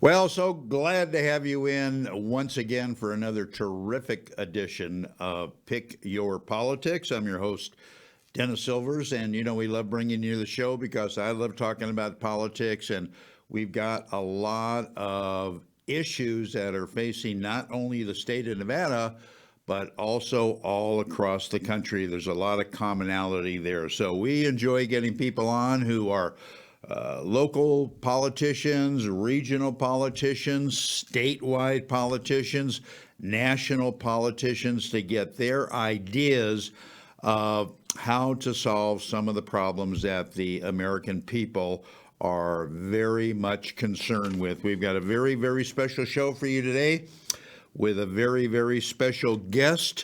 Well, so glad to have you in once again for another terrific edition of Pick Your Politics. I'm your host, Dennis Silvers, and we love bringing you the show because I love talking about politics, and we've got a lot of issues that are facing not only the state of Nevada, but also all across the country. There's a lot of commonality there. So we enjoy getting people on who are local politicians, regional politicians, statewide politicians, national politicians to get their ideas of how to solve some of the problems that the American people are very much concerned with. We've got a very, very special show for you today with a very, very special guest,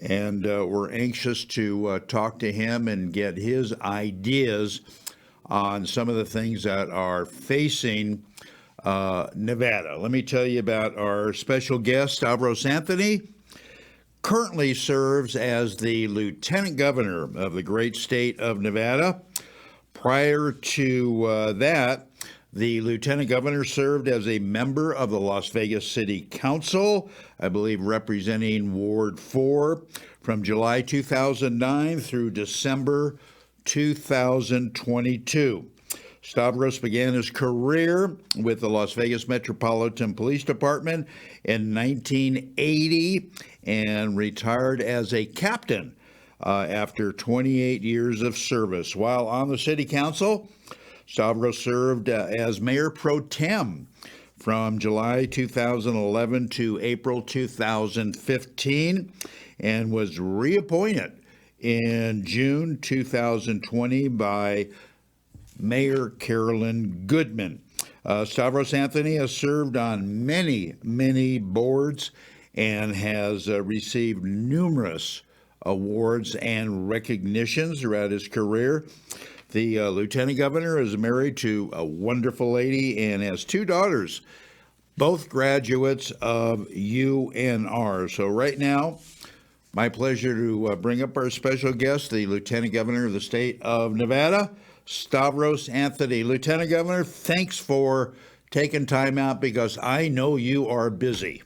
and we're anxious to talk to him and get his ideas on some of the things that are facing Nevada. Let me tell you about our special guest, Stavros Anthony. Currently serves as the Lieutenant Governor of the great state of Nevada. Prior to that, the Lieutenant Governor served as a member of the Las Vegas City Council, I believe representing Ward 4, from July 2009 through December 2022. Stavros began his career with the Las Vegas Metropolitan Police Department in 1980 and retired as a captain after 28 years of service. While on the city council, Stavros served as mayor pro tem from July 2011 to April 2015 and was reappointed in June 2020 by Mayor Carolyn Goodman. Stavros Anthony has served on many, many boards and has received numerous awards and recognitions throughout his career. The Lieutenant Governor is married to a wonderful lady and has two daughters, both graduates of UNR. So right now, my pleasure to bring up our special guest, the Lieutenant Governor of the state of Nevada, Stavros Anthony. Lieutenant Governor, thanks for taking time out because I know you are busy.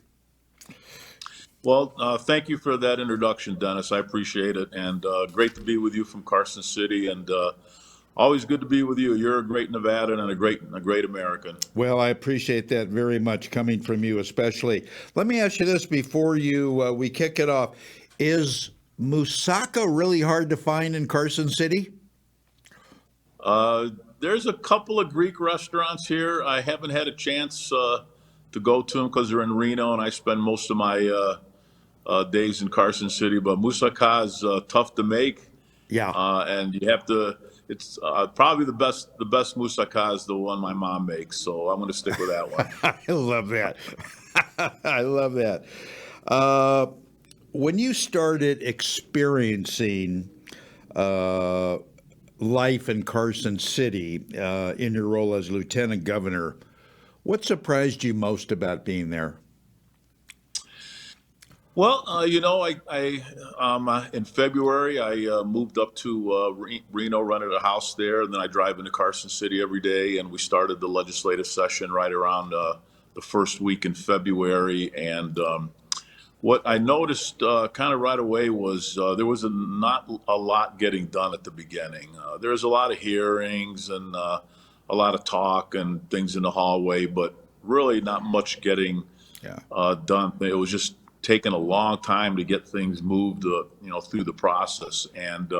Well, thank you for that introduction, Dennis. I appreciate it. And great to be with you from Carson City. And always good to be with you. You're a great Nevadan and a great American. Well, I appreciate that very much, coming from you especially. Let me ask you this before we kick it off. Is moussaka really hard to find in Carson City? There's a couple of Greek restaurants here. I haven't had a chance to go to them because they're in Reno, and I spend most of my days in Carson City. But moussaka is tough to make. Yeah. And you have to. It's probably the best moussaka is the one my mom makes. So I'm going to stick with that one. I love that. I love that. When you started experiencing life in Carson City in your role as Lieutenant Governor, what surprised you most about being there? Well, in February, I moved up to Reno, rented a house there, and then I drive into Carson City every day, and we started the legislative session right around the first week in February. And what I noticed kind of right away was there was not a lot getting done at the beginning. There was a lot of hearings and a lot of talk and things in the hallway, but really not much getting done. It was just taken a long time to get things moved, through the process. And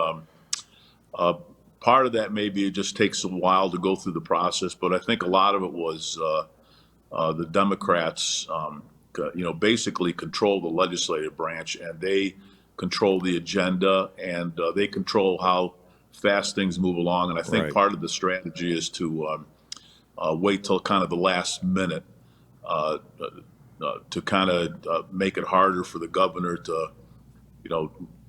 part of that maybe it just takes a while to go through the process, but I think a lot of it was the Democrats, basically control the legislative branch, and they control the agenda, and they control how fast things move along. And I think part of the strategy is to wait till kind of the last minute to kind of make it harder for the governor to,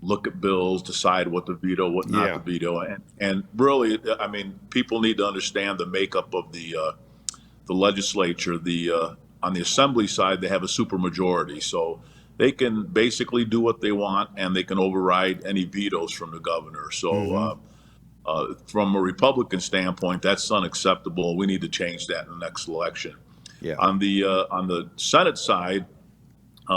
look at bills, decide what to veto, what not to veto. And really, I mean, people need to understand the makeup of the legislature. On the assembly side, they have a supermajority, so they can basically do what they want, and they can override any vetoes from the governor. So from a Republican standpoint, that's unacceptable. We need to change that in the next election. Yeah. On the Senate side,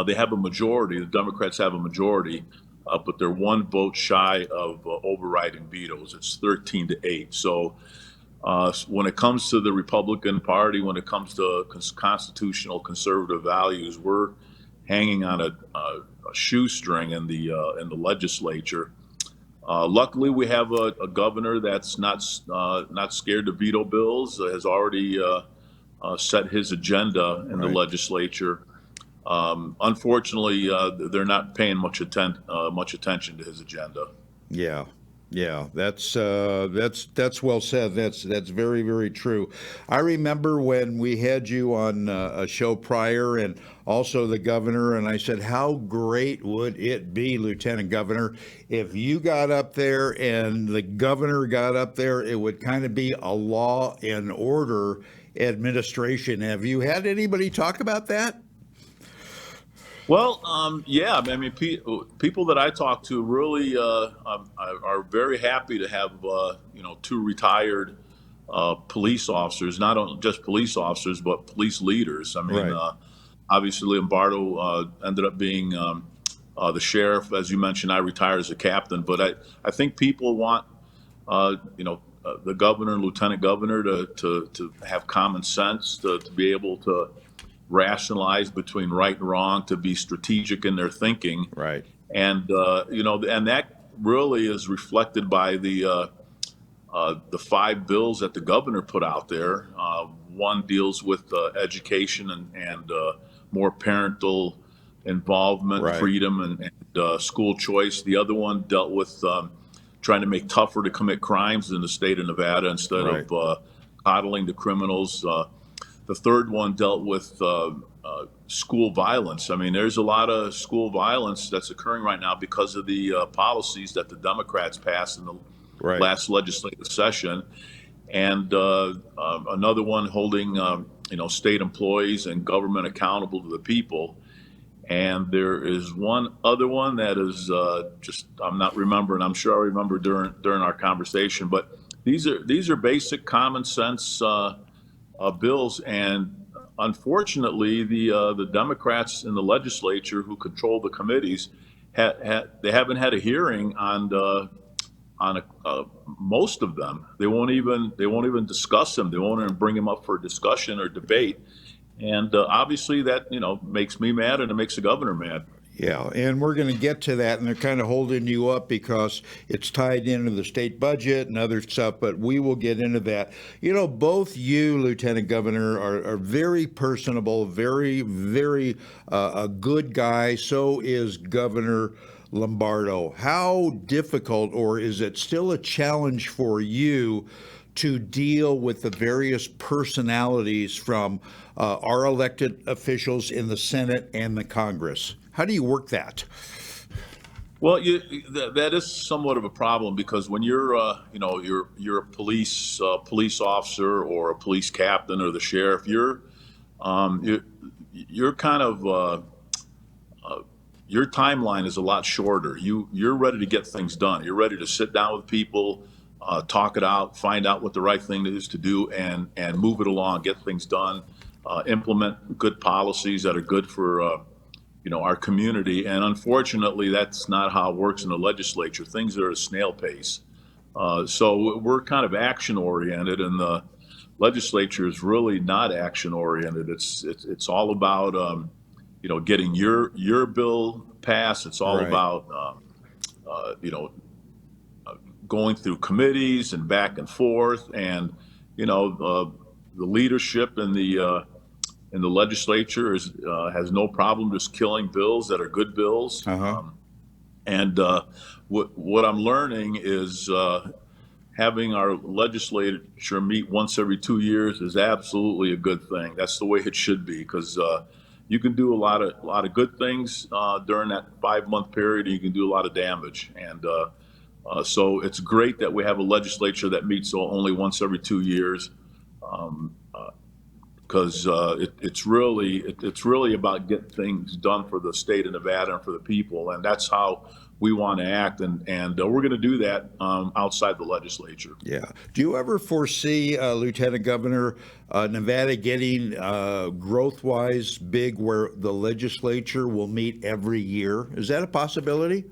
they have a majority. The Democrats have a majority, but they're one vote shy of overriding vetoes. It's 13-8. So when it comes to the Republican Party, when it comes to constitutional conservative values, we're hanging on a shoestring in the legislature. Luckily, we have a governor that's not scared to veto bills. Has already set his agenda in the Right. legislature. Unfortunately, they're not paying much attention to his agenda. Yeah, yeah, that's well said. That's very, very true. I remember when we had you on a show prior, and also the governor, and I said, how great would it be, Lieutenant Governor, if you got up there and the governor got up there? It would kind of be a law and order administration. Have you had anybody talk about that? Well, yeah, I mean, people that I talk to really are very happy to have two retired police officers, not only just police officers, but police leaders. I mean, Right. obviously Lombardo ended up being the sheriff. As you mentioned, I retired as a captain, but I think people want the governor and lieutenant governor to have common sense, to be able to rationalize between right and wrong, to be strategic in their thinking, Right. and and that really is reflected by the five bills that the governor put out there. One deals with education and more parental involvement, Right. freedom, and school choice. The other one dealt with trying to make tougher to commit crimes in the state of Nevada instead Right. of coddling the criminals. The third one dealt with school violence. I mean, there's a lot of school violence that's occurring right now because of the policies that the Democrats passed in the Right. last legislative session, and another one holding state employees and government accountable to the people. And there is one other one that is just I'm not remembering. I'm sure I remember during our conversation, but these are basic common sense bills, and unfortunately, the Democrats in the legislature who control the committees they haven't had a hearing on most of them. They won't even discuss them. They won't even bring them up for discussion or debate. And obviously, that makes me mad, and it makes the governor mad. Yeah, and we're going to get to that, and they're kind of holding you up because it's tied into the state budget and other stuff, but we will get into that. Both you, Lieutenant Governor, are very personable, very, very a good guy. So is Governor Lombardo. How difficult, or is it still a challenge for you to deal with the various personalities from our elected officials in the Senate and the Congress? How do you work that? Well, that is somewhat of a problem because when you're a police officer or a police captain or the sheriff, um, you're, you're kind of your timeline is a lot shorter. You're ready to get things done. You're ready to sit down with people, talk it out, find out what the right thing is to do, and move it along, get things done, implement good policies that are good for our community. And unfortunately, that's not how it works in the legislature. Things are at a snail pace. So we're kind of action oriented, and the legislature is really not action oriented. It's all about getting your bill passed. It's all Right. about you know going through committees and back and forth, and the leadership in the legislature has no problem just killing bills that are good bills. Uh-huh. And what I'm learning is having our legislature meet once every 2 years is absolutely a good thing. That's the way it should be, because you can do a lot of good things during that 5 month period. And you can do a lot of damage, and so it's great that we have a legislature that meets only once every 2 years. Um, because it's really about getting things done for the state of Nevada and for the people, and that's how we want to act, and we're going to do that outside the legislature. Yeah. Do you ever foresee, Lieutenant Governor, Nevada getting growth-wise big where the legislature will meet every year? Is that a possibility?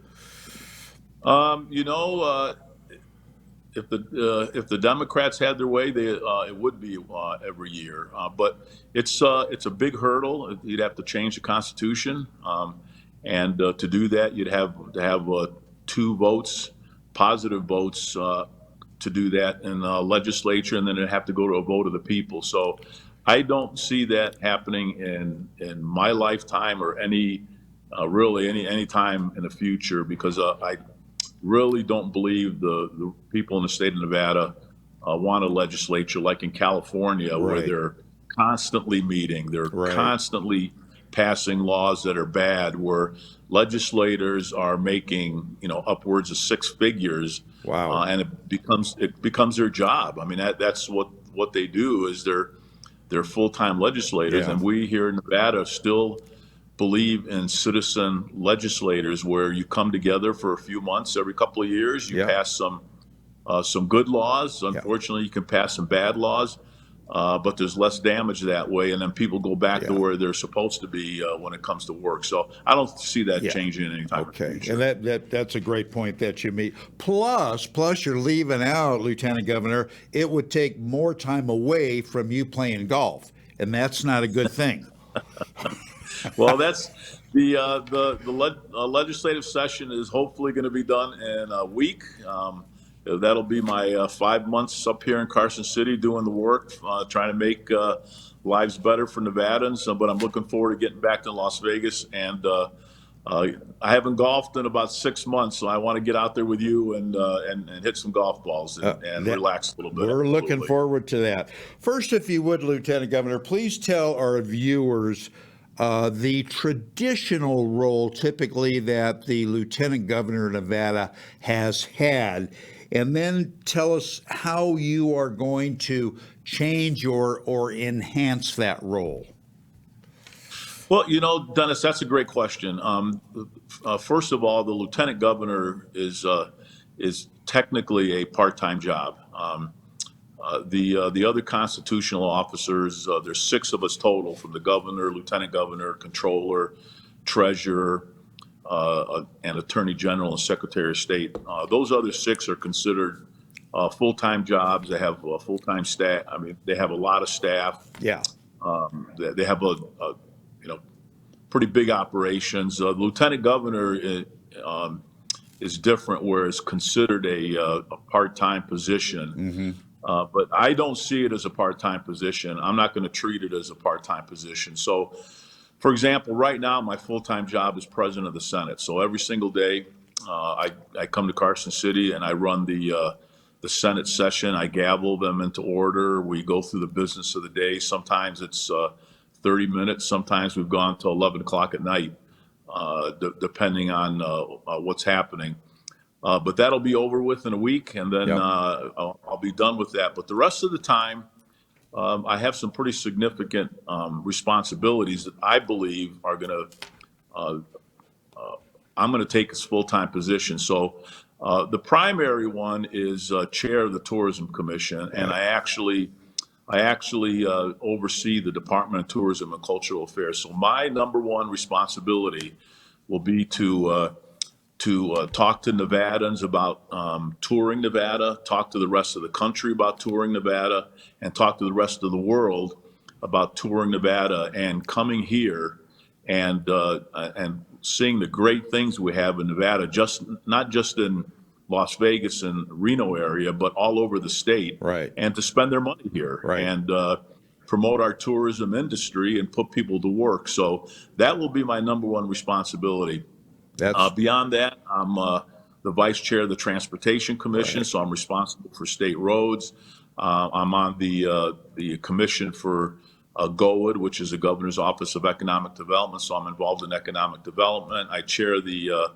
You know, if the Democrats had their way, it would be every year. But it's a big hurdle. You'd have to change the Constitution, and to do that, you'd have to have two votes, positive votes, to do that in the legislature, and then it'd have to go to a vote of the people. So I don't see that happening in my lifetime or really any time in the future, because I really don't believe the people in the state of Nevada want a legislature like in California, where Right. they're constantly meeting, they're Right. constantly passing laws that are bad, where legislators are making upwards of six figures. Wow. And it becomes their job. I mean, that's what they do, is they're full-time legislators. Yeah. And we here in Nevada still believe in citizen legislators, where you come together for a few months every couple of years. You Yeah. pass some good laws. Yeah. Unfortunately, you can pass some bad laws, but there's less damage that way, and then people go back to Yeah. where they're supposed to be when it comes to work. So I don't see that Yeah. changing anytime in the Okay, future. and that's a great point that you meet. Plus you're leaving out, Lieutenant Governor, it would take more time away from you playing golf, and that's not a good thing. Well, that's the legislative session is hopefully going to be done in a week. That'll be my 5 months up here in Carson City doing the work, trying to make lives better for Nevadans. But I'm looking forward to getting back to Las Vegas, and I haven't golfed in about 6 months, so I want to get out there with you and hit some golf balls and relax a little bit. We're looking forward to that. First, if you would, Lieutenant Governor, please tell our viewers the traditional role typically that the Lieutenant Governor of Nevada has had, and then tell us how you are going to change or enhance that role. Well, Dennis, that's a great question. First of all, the lieutenant governor is technically a part-time job. The other constitutional officers, there's six of us total, from the governor, lieutenant governor, controller, treasurer, and attorney general and secretary of state. Those other six are considered full-time jobs. They have full-time staff. I mean, they have a lot of staff. Yeah. They have pretty big operations. The lieutenant governor is different, where it's considered a part-time position. But I don't see it as a part-time position. I'm not going to treat it as a part-time position. So, for example, right now my full-time job is president of the Senate. So every single day I come to Carson City and I run the Senate session. I gavel them into order. We go through the business of the day. Sometimes it's 30 minutes. Sometimes we've gone till 11 o'clock at night, depending on what's happening. But that'll be over with in a week, and then I'll be done with that. But the rest of the time, I have some pretty significant responsibilities that I believe are I'm going to take as full-time position. So the primary one is chair of the Tourism Commission, and I actually oversee the Department of Tourism and Cultural Affairs. So my number one responsibility will be to talk to Nevadans about touring Nevada, talk to the rest of the country about touring Nevada, and talk to the rest of the world about touring Nevada and coming here and seeing the great things we have in Nevada, not just in Las Vegas and Reno area, but all over the state. Right. And to spend their money here. Right. And promote our tourism industry and put people to work. So that will be my number one responsibility. Beyond that, I'm the vice chair of the Transportation Commission, so I'm responsible for state roads. I'm on the commission for GOAD, which is the Governor's Office of Economic Development, so I'm involved in economic development. I chair the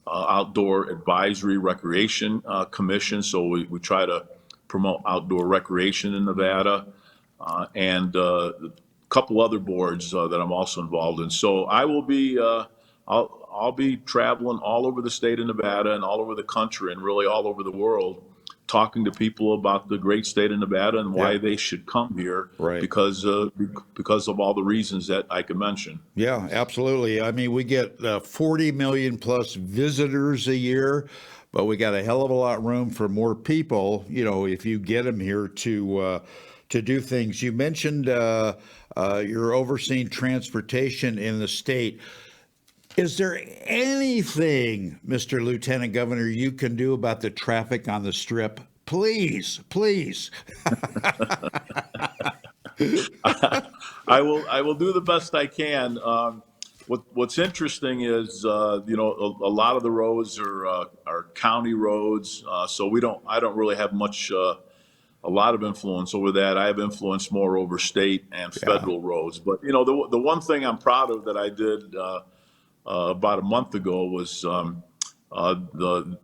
Outdoor Advisory Recreation Commission, so we try to promote outdoor recreation in Nevada, and a couple other boards that I'm also involved in. So I will be I'll be traveling all over the state of Nevada and all over the country and really all over the world, talking to people about the great state of Nevada and why Yeah. they should come here Right. because of all the reasons that I could mention. Yeah, absolutely. I mean, we get 40 million plus visitors a year, but we got a hell of a lot of room for more people, if you get them here to do things. You mentioned you're overseeing transportation in the state. Is there anything, Mr. Lieutenant Governor, you can do about the traffic on the Strip? Please, please. I will do the best I can. What's interesting is a lot of the roads are county roads, so I don't really have much a lot of influence over that. I have influence more over state and Yeah, federal roads. But the one thing I'm proud of that I did about a month ago was the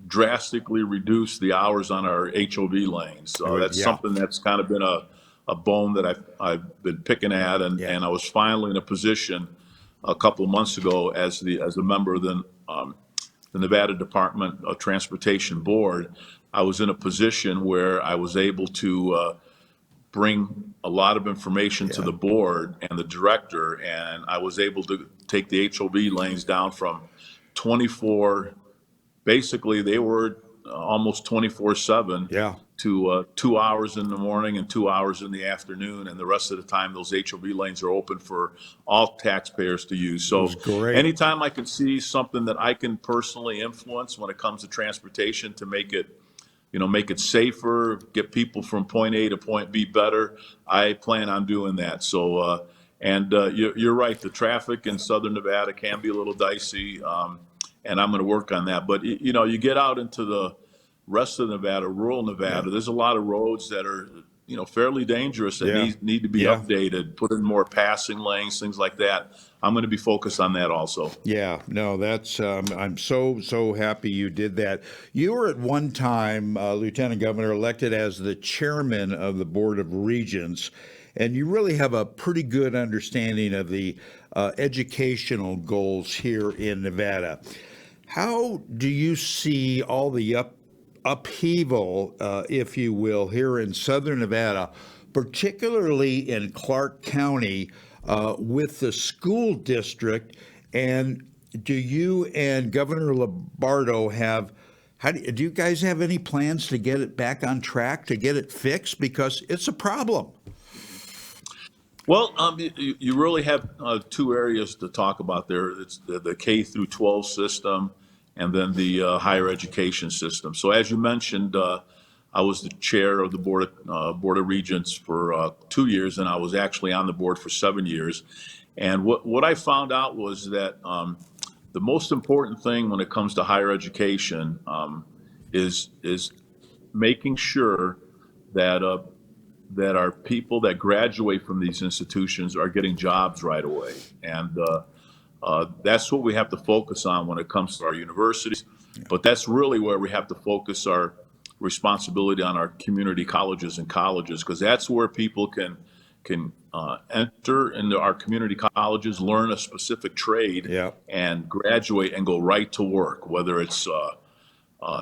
drastically reduce the hours on our HOV lanes. That's yeah, something that's kind of been a bone that I've been picking at, yeah, and I was finally in a position a couple of months ago as a member of the Nevada Department of Transportation Board. I was in a position where I was able to bring a lot of information to yeah. the board and the director, and I was able to take the HOV lanes down from 24. Basically, they were almost 24/7 Yeah. to 2 hours in the morning and 2 hours in the afternoon, and the rest of the time those HOV lanes are open for all taxpayers to use. It was So great. anytime I can see something that I can personally influence when it comes to transportation to make it safer, get people from point A to point B better, I plan on doing that. So, you're right, the traffic in Southern Nevada can be a little dicey, and I'm going to work on that. But, you get out into the rest of Nevada, rural Yeah. Nevada, there's a lot of roads that are, fairly dangerous that Yeah. need to be Yeah. updated, put in more passing lanes, things like that. I'm going to be focused on that also. Yeah, no, that's I'm so happy you did that. You were at one time, Lieutenant Governor, elected as the chairman of the Board of Regents, and you really have a pretty good understanding of the educational goals here in Nevada. How do you see all the upheaval, if you will, here in Southern Nevada, particularly in Clark County, with the school district? And do you and Governor Lombardo do you guys have any plans to get it back on track, to get it fixed? Because it's a problem. Well, you really have two areas to talk about there. It's the K through 12 system and then the higher education system. So as you mentioned, I was the chair of the Board of Regents for 2 years, and I was actually on the board for 7 years. And what I found out was that the most important thing when it comes to higher education is making sure that our people that graduate from these institutions are getting jobs right away. And that's what we have to focus on when it comes to our universities. But that's really where we have to focus our responsibility on our community colleges and colleges, because that's where people can enter into our community colleges, learn a specific trade, Yeah. and graduate and go right to work, whether it's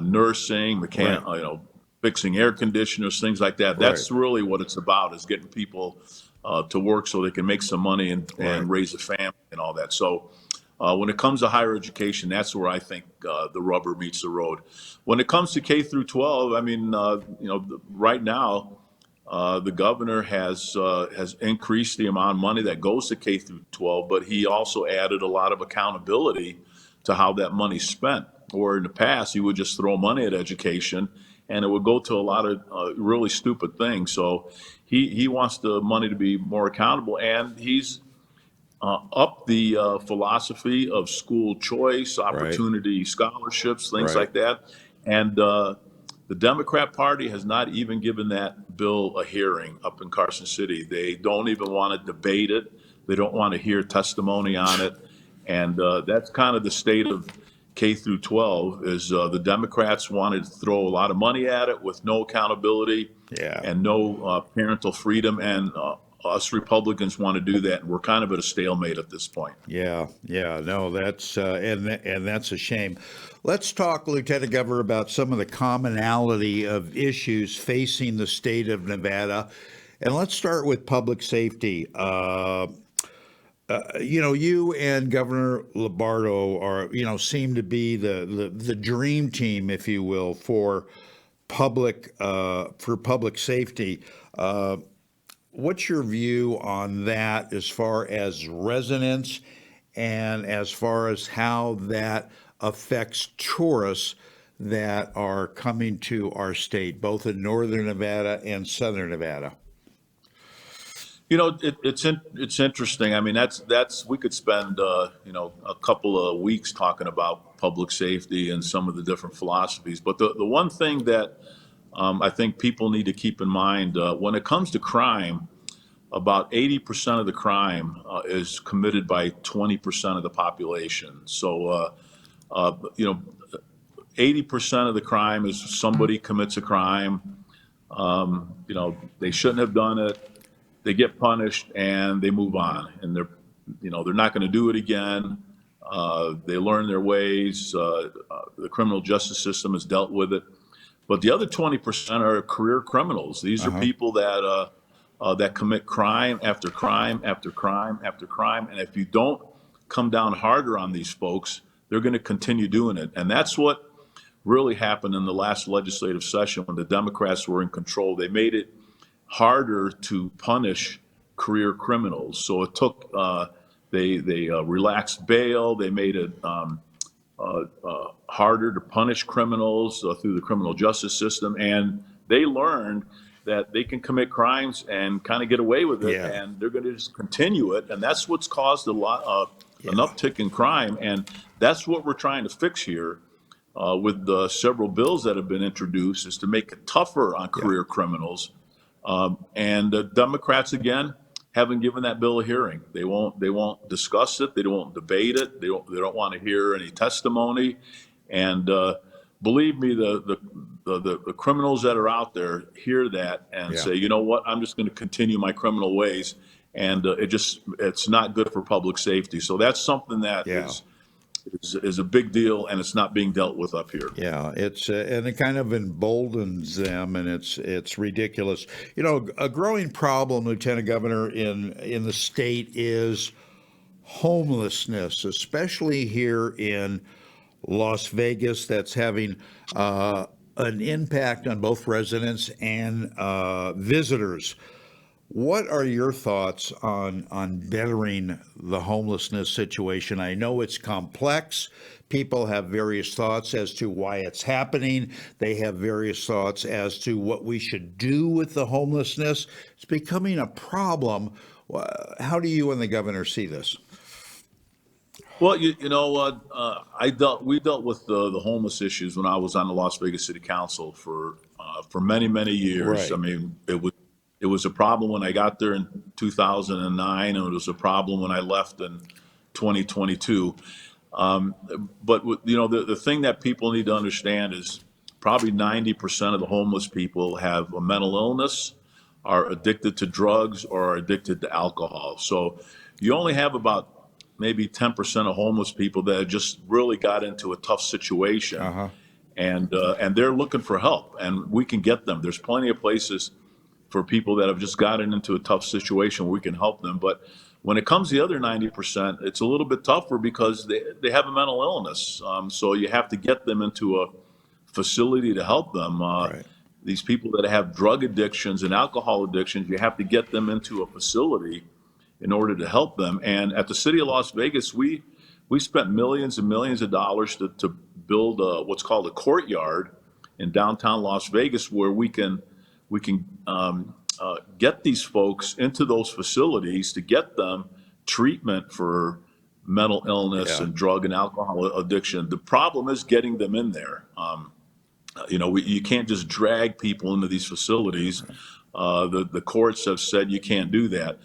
nursing, Right. fixing air conditioners, things like that. Right. That's really what it's about, is getting people to work so they can make some money Right. and raise a family and all that. So when it comes to higher education, that's where I think the rubber meets the road. When it comes to K through 12, I mean, right now, the governor has increased the amount of money that goes to K through 12, but he also added a lot of accountability to how that money's spent. Or in the past, he would just throw money at education, and it would go to a lot of really stupid things. So he wants the money to be more accountable, and he's up the philosophy of school choice, Right. opportunity scholarships, things Right. like that. And the Democrat Party has not even given that bill a hearing up in Carson City. They don't even want to debate it. They don't want to hear testimony on it. And that's kind of the state of K through 12 is the Democrats wanted to throw a lot of money at it with no accountability Yeah. and no parental freedom. And us Republicans want to do that, and we're kind of at a stalemate at this point. Yeah, yeah, no, that's and that's a shame. Let's talk, Lieutenant Governor, about some of the commonality of issues facing the state of Nevada, and let's start with public safety. You and Governor Lombardo are, seem to be the dream team, if you will, for public safety. What's your view on that as far as residents and as far as how that affects tourists that are coming to our state, both in northern Nevada and southern Nevada? It's interesting. I mean, that's we could spend a couple of weeks talking about public safety and some of the different philosophies. But the one thing that I think people need to keep in mind when it comes to crime, about 80% of the crime is committed by 20% of the population. So, 80% of the crime is somebody commits a crime. They shouldn't have done it. They get punished and they move on, and they're not going to do it again. They learn their ways. The criminal justice system has dealt with it. But the other 20% are career criminals. These are people that commit crime after crime after crime after crime. And if you don't come down harder on these folks, they're going to continue doing it. And that's what really happened in the last legislative session when the Democrats were in control. They made it harder to punish career criminals. So it took, they relaxed bail. They made it harder to punish criminals through the criminal justice system. And they learned that they can commit crimes and kind of get away with it, and they're going to just continue it. And that's what's caused an uptick in crime. And that's what we're trying to fix here with the several bills that have been introduced, is to make it tougher on career criminals. And the Democrats, again, haven't given that bill a hearing. They won't discuss it. They won't debate it. They don't want to hear any testimony. And believe me, the criminals that are out there hear that and say, you know what, I'm just going to continue my criminal ways. And it's not good for public safety. So that's something that is a big deal, and it's not being dealt with up here. Yeah, and it kind of emboldens them, and it's ridiculous. A growing problem, Lieutenant Governor, in the state is homelessness, especially here in Las Vegas. That's having an impact on both residents and visitors. What are your thoughts on bettering the homelessness situation? I know it's complex. People have various thoughts as to why it's happening. They have various thoughts as to what we should do with the homelessness. It's becoming a problem. How do you and the governor see this? Well, we dealt with the homeless issues when I was on the Las Vegas City Council for many, many years. Right. I mean, it was a problem when I got there in 2009, and it was a problem when I left in 2022. But the thing that people need to understand is probably 90% of the homeless people have a mental illness, are addicted to drugs, or are addicted to alcohol. So you only have about maybe 10% of homeless people that just really got into a tough situation, and they're looking for help, and we can get them. There's plenty of places for people that have just gotten into a tough situation where we can help them. But when it comes to the other 90%, it's a little bit tougher because they have a mental illness. So you have to get them into a facility to help them. These people that have drug addictions and alcohol addictions, you have to get them into a facility in order to help them. And at the city of Las Vegas, we spent millions and millions of dollars to build what's called a courtyard in downtown Las Vegas, where we can get these folks into those facilities to get them treatment for mental illness and drug and alcohol addiction. The problem is getting them in there. You can't just drag people into these facilities. The courts have said you can't do that.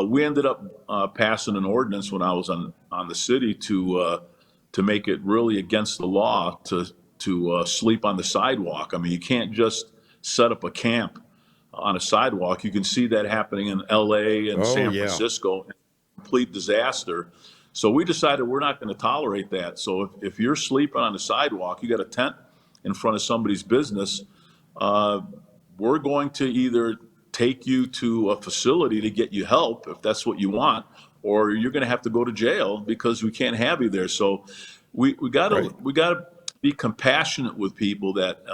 We ended up passing an ordinance when I was on the city to make it really against the law to sleep on the sidewalk. I mean, you can't just set up a camp on a sidewalk. You can see that happening in LA and Oh, San yeah. Francisco, complete disaster. So we decided we're not going to tolerate that. So if you're sleeping on the sidewalk, you got a tent in front of somebody's business, uh, we're going to either take you to a facility to get you help if that's what you want, or you're going to have to go to jail because we can't have you there. So we Right. gotta be compassionate with people that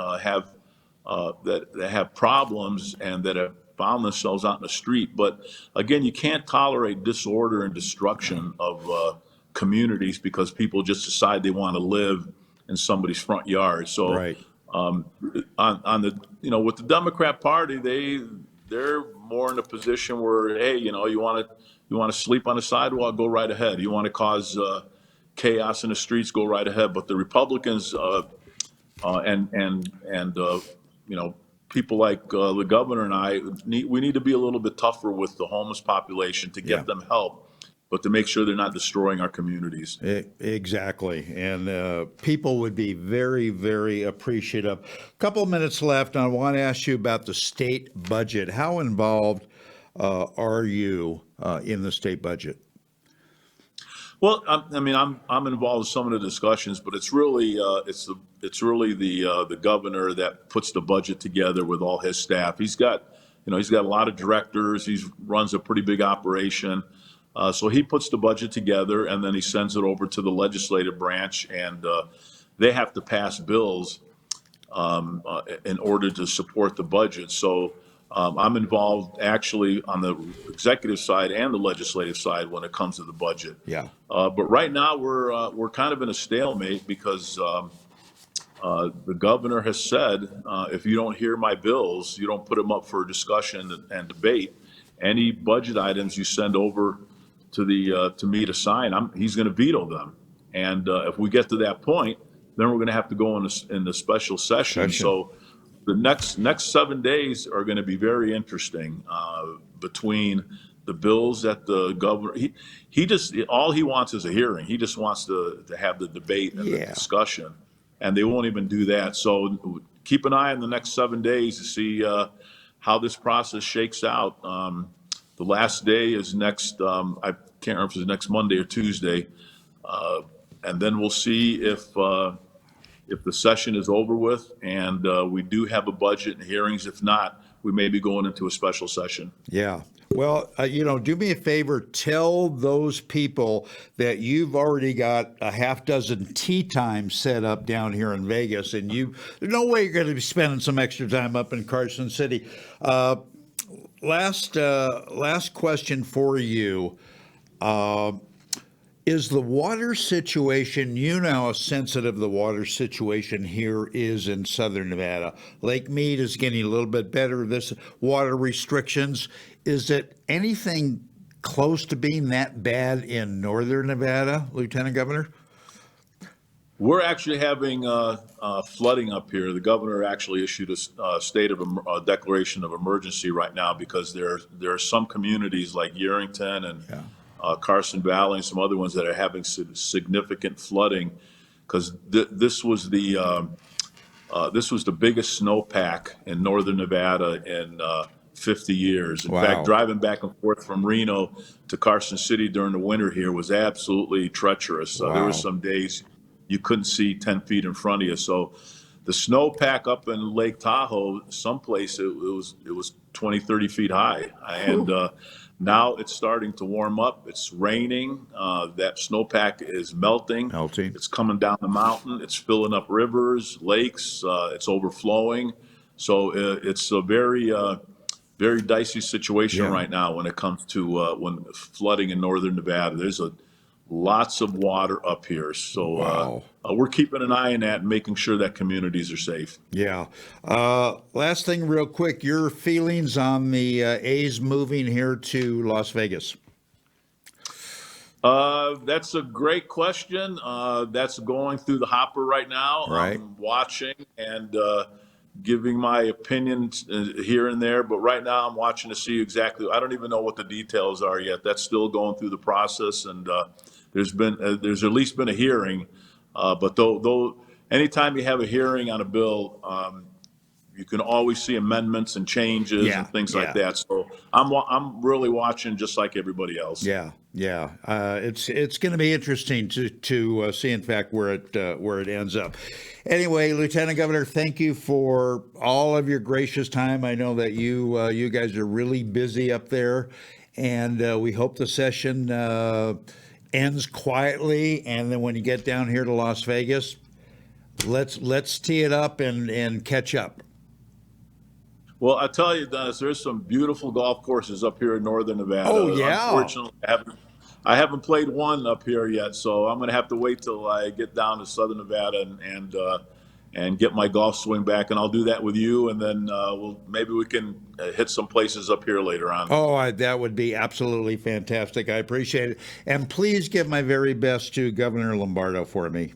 that have problems and that have found themselves out in the street. But again, you can't tolerate disorder and destruction of communities because people just decide they want to live in somebody's front yard. So Right. on the with the Democrat Party, they're more in a position where, hey, you want to sleep on the sidewalk, go right ahead. You want to cause chaos in the streets, go right ahead. But the Republicans and people like the governor and we need to be a little bit tougher with the homeless population to Yeah. get them help, but to make sure they're not destroying our communities. Exactly. And people would be very, very appreciative. A couple of minutes left. And I want to ask you about the state budget. How involved are you in the state budget? Well, I'm involved in some of the discussions, but it's really the governor that puts the budget together with all his staff. He's got a lot of directors. He runs a pretty big operation, so he puts the budget together and then he sends it over to the legislative branch, and they have to pass bills in order to support the budget. So I'm involved actually on the executive side and the legislative side when it comes to the budget. Yeah. But right now we're kind of in a stalemate because the governor has said if you don't hear my bills, you don't put them up for discussion and debate. Any budget items you send over to me to sign, he's going to veto them. And if we get to that point, then we're going to have to go in the special session. So the next 7 days are going to be very interesting between the bills that the governor he just all he wants is a hearing. He just wants to have the debate and the discussion, and they won't even do that. So keep an eye on the next 7 days to see how this process shakes out. The last day is next. I can't remember if it's next Monday or Tuesday, and then we'll see if the session is over with and we do have a budget and hearings. If not, we may be going into a special session. Yeah. Well, do me a favor, tell those people that you've already got a half dozen tea times set up down here in Vegas, and there's no way you're going to be spending some extra time up in Carson City. Last question for you. Is the water situation, how sensitive the water situation here is in southern Nevada? Lake Mead is getting a little bit better. This water restrictions, is it anything close to being that bad in northern Nevada, Lieutenant Governor? We're actually having flooding up here. The governor actually issued a declaration of emergency right now because there are some communities like Yerington and Carson Valley and some other ones that are having significant flooding because this was the biggest snowpack in northern Nevada in 50 years. In fact, driving back and forth from Reno to Carson City during the winter here was absolutely treacherous. There were some days you couldn't see 10 feet in front of you. So the snowpack up in Lake Tahoe, someplace it was 20, 30 feet high. And now it's starting to warm up. It's raining. That snowpack is melting. It's coming down the mountain. It's filling up rivers, lakes. It's overflowing. So it's a very, very dicey situation right now when it comes to when flooding in northern Nevada. There's lots of water up here. So we're keeping an eye on that and making sure that communities are safe. Yeah. Last thing real quick, your feelings on the A's moving here to Las Vegas? That's a great question. That's going through the hopper right now. Right. I'm watching and giving my opinion here and there, but right now I'm watching to see exactly. I don't even know what the details are yet. That's still going through the process, and there's at least been a hearing. But though anytime you have a hearing on a bill, you can always see amendments and changes Yeah, and things yeah. like that. So I'm really watching just like everybody else. Yeah, yeah. It's going to be interesting to see, in fact, where it ends up. Anyway, Lieutenant Governor, thank you for all of your gracious time. I know that you guys are really busy up there, and we hope the session ends quietly. And then when you get down here to Las Vegas, let's tee it up and catch up. Well, I tell you, Dennis, there's some beautiful golf courses up here in northern Oh Nevada. yeah. Unfortunately, I haven't played one up here yet, so I'm going to have to wait till I get down to southern Nevada and get my golf swing back, and I'll do that with you, and then maybe we can hit some places up here later on. Oh, that would be absolutely fantastic. I appreciate it. And please give my very best to Governor Lombardo for me.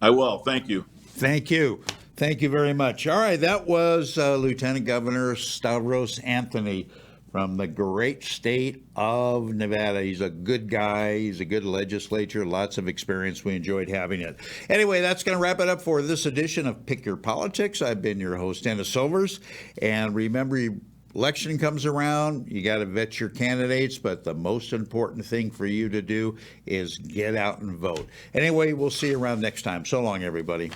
I will. Thank you. Thank you. Thank you very much. All right, that was Lieutenant Governor Stavros Anthony from the great state of Nevada. He's a good guy. He's a good legislator. Lots of experience. We enjoyed having it. Anyway, that's going to wrap it up for this edition of Pick Your Politics. I've been your host, Dennis Silvers. And remember, election comes around, you got to vet your candidates, but the most important thing for you to do is get out and vote. Anyway, we'll see you around next time. So long, everybody.